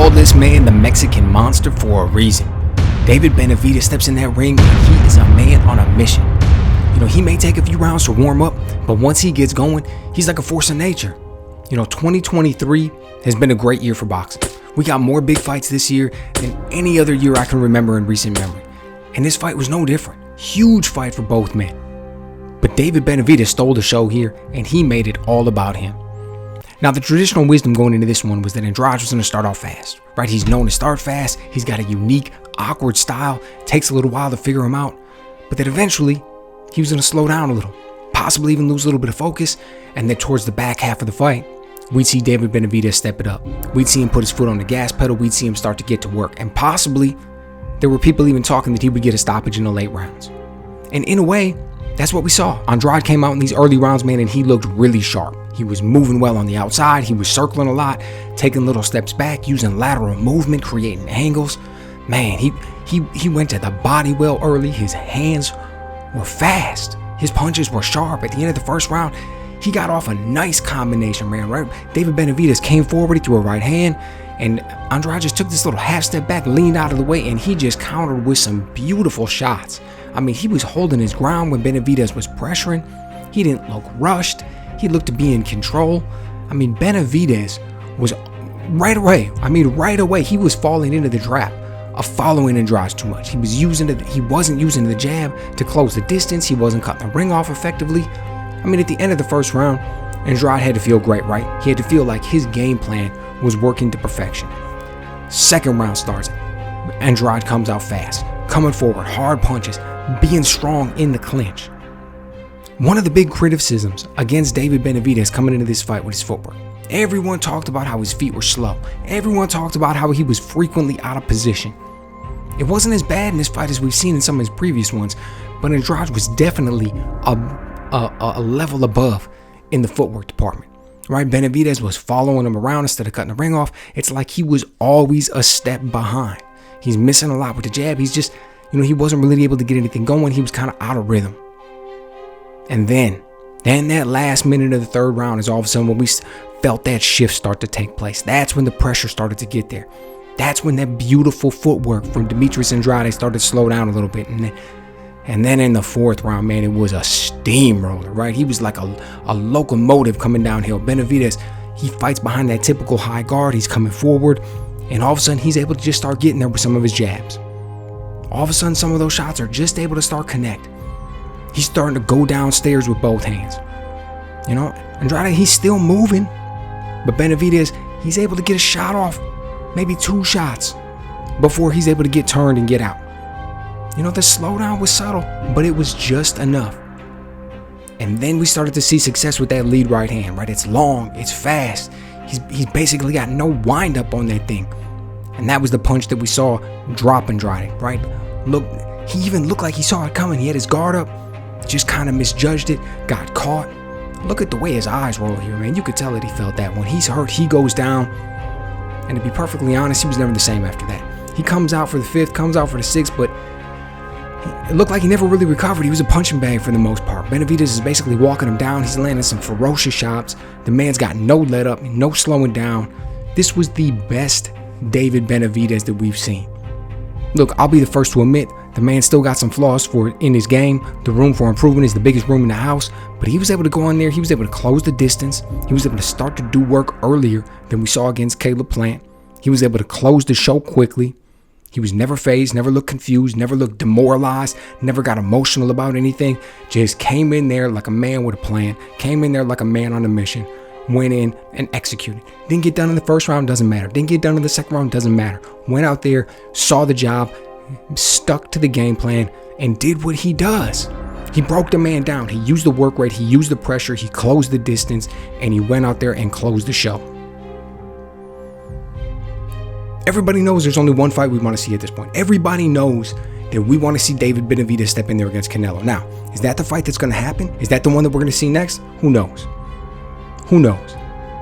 call this man the Mexican Monster for a reason. David Benavidez steps in that ring and he is a man on a mission. He may take a few rounds to warm up, but once he gets going, he's like a force of nature. 2023 has been a great year for boxing. We got more big fights this year than any other year I can remember in recent memory. And this fight was no different. Huge fight for both men. But David Benavidez stole the show here, and he made it all about him. Now, the traditional wisdom going into this one was that Andrade was going to start off fast, right? He's known to start fast. He's got a unique, awkward style. Takes a little while to figure him out. But that eventually, he was going to slow down a little, possibly even lose a little bit of focus. And then towards the back half of the fight, we'd see David Benavidez step it up. We'd see him put his foot on the gas pedal. We'd see him start to get to work. And possibly, there were people even talking that he would get a stoppage in the late rounds. And in a way, that's what we saw. Andrade came out in these early rounds, man, and he looked really sharp. He was moving well on the outside. He was circling a lot, taking little steps back, using lateral movement, creating angles. Man, he went to the body well early. His hands were fast. His punches were sharp. At the end of the first round, he got off a nice combination, man, right? David Benavidez came forward, he threw a right hand, and Andrade just took this little half step back, leaned out of the way, and he just countered with some beautiful shots. I mean, he was holding his ground when Benavidez was pressuring. He didn't look rushed. He looked to be in control. I mean, Benavidez was right away, he was falling into the trap of following Andrade too much. He wasn't using the jab to close the distance. He wasn't cutting the ring off effectively. I mean, at the end of the first round, Andrade had to feel great, right? He had to feel like his game plan was working to perfection. Second round starts. Andrade comes out fast, coming forward, hard punches, being strong in the clinch. One of the big criticisms against David Benavidez coming into this fight with his footwork. Everyone talked about how his feet were slow. Everyone talked about how he was frequently out of position. It wasn't as bad in this fight as we've seen in some of his previous ones, but Andrade was definitely a level above in the footwork department. Right? Benavidez was following him around instead of cutting the ring off. It's like he was always a step behind. He's missing a lot with the jab. He's just, he wasn't really able to get anything going. He was kind of out of rhythm. And then that last minute of the third round is all of a sudden when we felt that shift start to take place. That's when the pressure started to get there. That's when that beautiful footwork from Demetrius Andrade started to slow down a little bit. And then in the fourth round, man, it was a steamroller, right? He was like a locomotive coming downhill. Benavidez, he fights behind that typical high guard. He's coming forward. And all of a sudden, he's able to just start getting there with some of his jabs. All of a sudden, some of those shots are just able to start connect. He's starting to go downstairs with both hands. Andrade, he's still moving. But Benavidez, he's able to get a shot off, maybe two shots, before he's able to get turned and get out. The slowdown was subtle, but it was just enough. And then we started to see success with that lead right hand, right? It's long, it's fast. He's basically got no wind up on that thing. And that was the punch that we saw drop Andrade, right? Look, he even looked like he saw it coming. He had his guard up, just kind of misjudged it, got caught. Look at the way his eyes roll here, man. You could tell that he felt that. When he's hurt, he goes down. And to be perfectly honest, he was never the same after that. He comes out for the fifth, comes out for the sixth, but it looked like he never really recovered. He was a punching bag for the most part. Benavidez is basically walking him down. He's landing some ferocious shots. The man's got no let up, no slowing down. This was the best David Benavidez that we've seen. Look, I'll be the first to admit, the man still got some flaws in his game. The room for improvement is the biggest room in the house, but he was able to go in there. He was able to close the distance. He was able to start to do work earlier than we saw against Caleb Plant. He was able to close the show quickly. He was never phased, never looked confused, never looked demoralized, never got emotional about anything. Just came in there like a man with a plan, came in there like a man on a mission, went in and executed. Didn't get done in the first round, doesn't matter. Didn't get done in the second round, doesn't matter. Went out there, saw the job, stuck to the game plan, and did what he does. He broke the man down. He used the work rate, he used the pressure, he closed the distance, and he went out there and closed the show. Everybody knows there's only one fight we want to see at this point. Everybody knows that we want to see David Benavidez step in there against Canelo. Now, is that the fight that's going to happen? Is that the one that we're going to see next? Who knows? Who knows?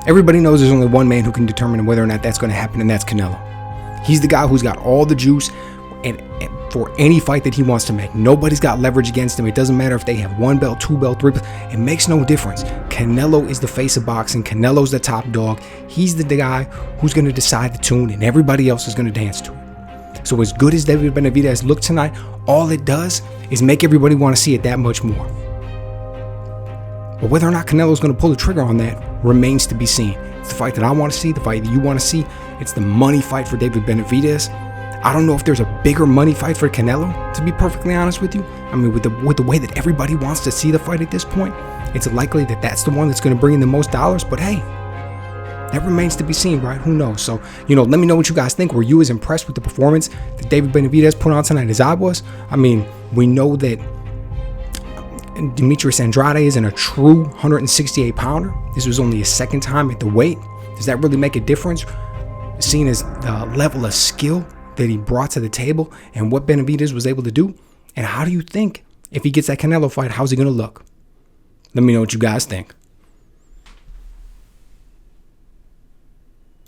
Everybody knows there's only one man who can determine whether or not that's going to happen, and that's Canelo. He's the guy who's got all the juice and for any fight that he wants to make. Nobody's got leverage against him. It doesn't matter if they have 1 belt, 2 belt, 3 belt. It makes no difference. Canelo is the face of boxing. Canelo's the top dog. He's the guy who's going to decide the tune, and everybody else is going to dance to it. So as good as David Benavidez looked tonight, all it does is make everybody want to see it that much more. But whether or not Canelo's going to pull the trigger on that remains to be seen. It's the fight that I want to see, the fight that you want to see. It's the money fight for David Benavidez. I don't know if there's a bigger money fight for Canelo, to be perfectly honest with you. I mean, with the way that everybody wants to see the fight at this point, it's likely that that's the one that's going to bring in the most dollars. But hey, that remains to be seen, right? Who knows? So, let me know what you guys think. Were you as impressed with the performance that David Benavidez put on tonight as I was? I mean, we know that Demetrius Andrade isn't a true 168-pounder. This was only his second time at the weight. Does that really make a difference? Seeing as the level of skill that he brought to the table and what Benavidez was able to do? And how do you think, if he gets that Canelo fight, how's he going to look? Let me know what you guys think.